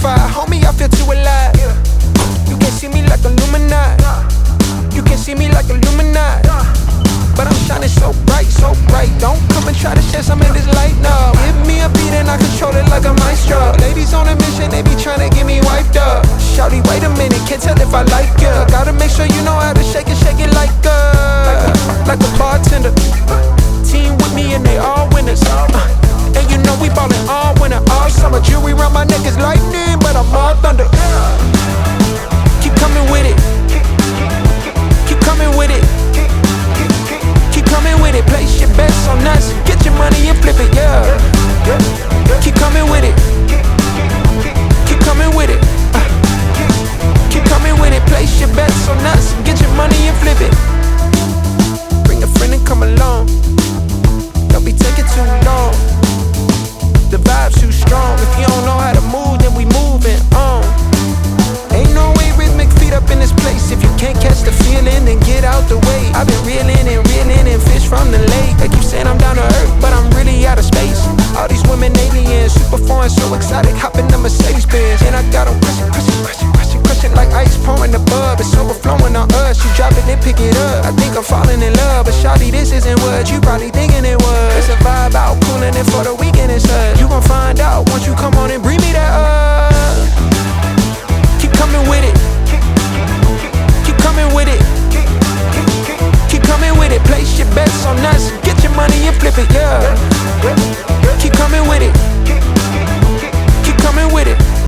fire, homie, I feel too alive. You can't see me like Illuminati. You can't see me like Illuminati. But I'm shining so bright, so bright. Don't come and try to share some of this light, no. Give me a beat and I control it like a maestro. Ladies on a mission, they be trying to get me wiped up. Shawty, wait a minute, can't tell if I like ya. Gotta make sure you know how to shake it like a bartender. Team with me and they all winners. And you know we ballin' all winter, all summer. Jewelry around my neck is lightning, but I'm all thunder. Keep coming with it. Keep coming with it. Keep coming with it. Place your bets on us. Get your money and flip it, yeah. Keep coming with it. Keep coming with it. Keep coming with it. Place your bets on us. Get your money and flip it. Bring a friend and come along. Don't be taking too long. The vibe's too strong. If you don't know how to move, then we moving on. Ain't no way rhythmic feet up in this place. If you can't catch the feeling, then get out the way. I've been reeling and fish from the lake. They keep saying I'm down to earth, but I'm really out of space. All these women aliens, super foreign, so exotic. Hop in the Mercedes Benz, and I got them crushing like ice pouring the bub. It's overflowing on us. You drop it, then pick it up. I think I'm falling in love, but shawty, this isn't what you probably thinking it was. It's a vibe out, cooling it for the weekend and such. You gon' find out once you come on and bring me that up. Keep coming with it. Keep coming with it. Keep coming with it. Place your bets on us. Get your money and flip it, yeah. Keep coming